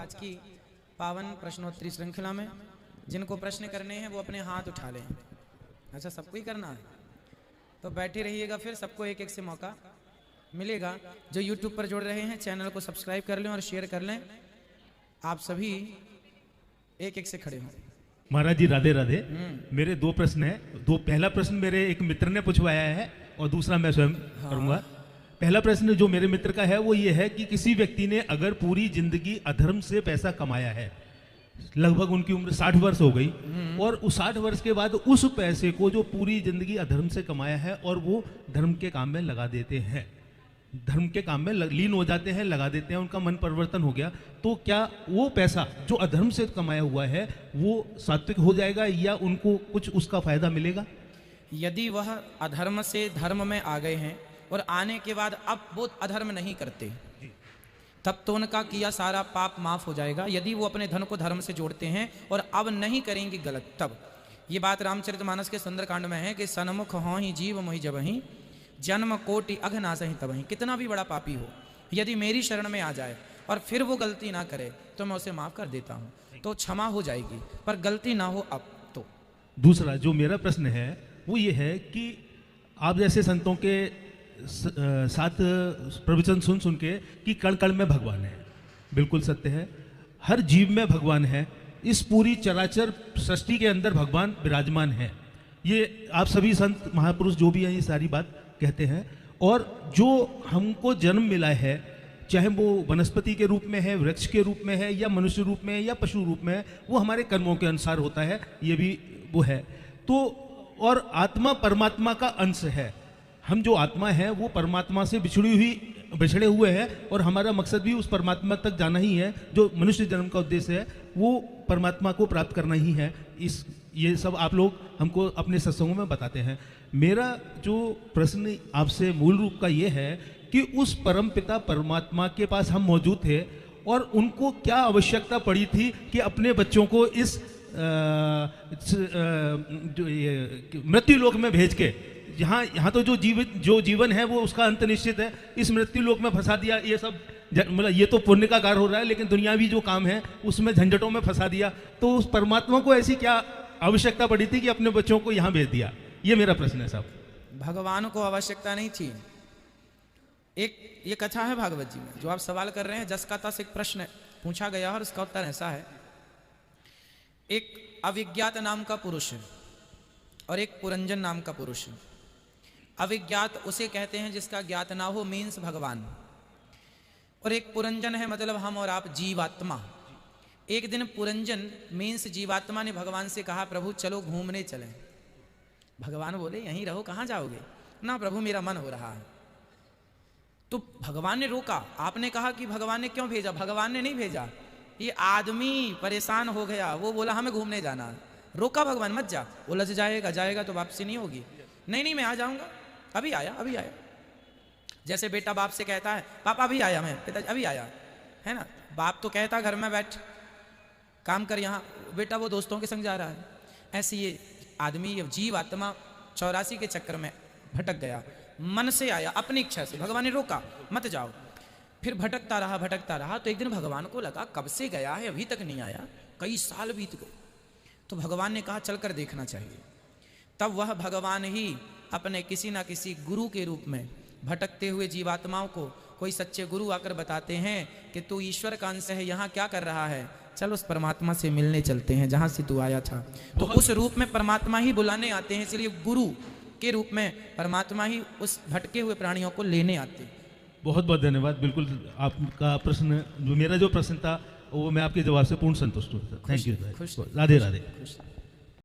आज की पावन प्रश्नोत्तरी श्रृंखला में। जिनको प्रश्न करने हैं वो अपने हाथ उठा लें। अच्छा, सबको ही करना है तो बैठे रहिएगा, फिर सबको एक एक से मौका मिलेगा। जो YouTube पर जुड़ रहे हैं चैनल को सब्सक्राइब कर लें और शेयर कर लें। आप सभी एक एक से खड़े हों। महाराज जी राधे राधे। मेरे दो प्रश्न हैं। पहला प्रश्न मेरे एक मित्र ने पूछवाया है और दूसरा मैं स्वयं करूंगा। पहला प्रश्न जो मेरे मित्र का है वो ये है कि किसी व्यक्ति ने अगर पूरी जिंदगी अधर्म से पैसा कमाया है, लगभग उनकी उम्र 60 वर्ष हो गई, और उस 60 वर्ष के बाद उस पैसे को जो पूरी जिंदगी अधर्म से कमाया है और वो धर्म के काम में लगा देते हैं, धर्म के काम में लीन हो जाते हैं, लगा देते हैं, उनका मन परिवर्तन हो गया, तो क्या वो पैसा जो अधर्म से कमाया हुआ है वो सात्विक हो जाएगा या उनको कुछ उसका फायदा मिलेगा? यदि वह अधर्म से धर्म में आ गए हैं और आने के बाद अब वो अधर्म नहीं करते, तब तो उनका किया सारा पाप माफ हो जाएगा। यदि वो अपने धन को धर्म से जोड़ते हैं और अब नहीं करेंगे गलत, तब ये बात रामचरितमानस के सुंदरकांड में है कि सन्मुख हों ही जीव मोहि जबहि, जन्म कोटि अघनासहि तबहि। कितना भी बड़ा पापी हो, यदि मेरी शरण में आ जाए और फिर वो गलती ना करे तो मैं उसे माफ कर देता हूँ, तो क्षमा हो जाएगी, पर गलती ना हो अब तो। दूसरा जो मेरा प्रश्न है वो ये है कि आप जैसे संतों के साथ प्रवचन सुन सुन के कि कण कण में भगवान है, बिल्कुल सत्य है, हर जीव में भगवान है, इस पूरी चराचर सृष्टि के अंदर भगवान विराजमान है, ये आप सभी संत महापुरुष जो भी हैं ये सारी बात कहते हैं। और जो हमको जन्म मिला है, चाहे वो वनस्पति के रूप में है, वृक्ष के रूप में है, या मनुष्य रूप में है, या पशु रूप में है, वो हमारे कर्मों के अनुसार होता है, ये भी वो है। तो और आत्मा परमात्मा का अंश है। हम जो आत्मा है वो परमात्मा से बिछड़े हुए हैं, और हमारा मकसद भी उस परमात्मा तक जाना ही है। जो मनुष्य जन्म का उद्देश्य है वो परमात्मा को प्राप्त करना ही है। ये सब आप लोग हमको अपने सत्संगों में बताते हैं। मेरा जो प्रश्न आपसे मूल रूप का ये है कि उस परम पिता परमात्मा के पास हम मौजूद थे और उनको क्या आवश्यकता पड़ी थी कि अपने बच्चों को इस मृत्यु लोक में भेज के, यहाँ तो जो जीवन है वो उसका अंत निश्चित है, इस मृत्यु लोक में फंसा दिया। ये सब मतलब ये तो पुण्य का कार्य हो रहा है, लेकिन दुनियावी जो काम है उसमें झंझटों में फंसा दिया। तो उस परमात्मा को ऐसी क्या आवश्यकता पड़ी थी कि अपने बच्चों को यहाँ भेज दिया? ये मेरा प्रश्न है साहब। भगवान को आवश्यकता नहीं थी। एक ये कथा है भागवत जी में, जो आप सवाल कर रहे हैं, जस का तस एक प्रश्न पूछा गया और उसका उत्तर ऐसा है। एक अविज्ञात नाम का पुरुष है और एक पुरंजन नाम का पुरुष है। अविज्ञात उसे कहते हैं जिसका ज्ञात ना हो, मीन्स भगवान, और एक पुरंजन है मतलब हम और आप, जीवात्मा। एक दिन पुरंजन मीन्स जीवात्मा ने भगवान से कहा, प्रभु चलो घूमने चलें। भगवान बोले यहीं रहो, कहाँ जाओगे? ना प्रभु मेरा मन हो रहा है। तो भगवान ने रोका। आपने कहा कि भगवान ने क्यों भेजा? भगवान ने नहीं भेजा, ये आदमी परेशान हो गया, वो बोला हमें घूमने जाना। रोका भगवान, मत जा, उलझ जाएगा तो वापसी नहीं होगी। नहीं मैं आ जाऊंगा, अभी आया। जैसे बेटा बाप से कहता है पापा अभी आया, मैं पिताजी अभी आया, है ना। बाप तो कहता घर में बैठ काम कर, यहाँ बेटा वो दोस्तों के संग जा रहा है। ऐसे ये आदमी, ये जीव आत्मा 84 के चक्कर में भटक गया। मन से आया, अपनी इच्छा से, भगवान ने रोका मत जाओ। फिर भटकता रहा। तो एक दिन भगवान को लगा कब से गया है अभी तक नहीं आया, कई साल बीत गए। तो भगवान ने कहा चलकर देखना चाहिए। तब वह भगवान ही अपने किसी ना किसी गुरु के रूप में भटकते हुए जीवात्माओं को कोई सच्चे गुरु आकर बताते हैं कि तू ईश्वर का अंश है, यहाँ क्या कर रहा है, चल उस परमात्मा से मिलने चलते हैं जहाँ से तू आया था। तो उस रूप में परमात्मा ही बुलाने आते हैं, इसलिए गुरु के रूप में परमात्मा ही उस भटके हुए प्राणियों को लेने आते हैं। बहुत बहुत धन्यवाद। बिल्कुल आपका प्रश्न, जो मेरा जो प्रश्न था वो मैं आपके जवाब से पूर्ण संतुष्ट हूँ। Thank you. राधे राधे।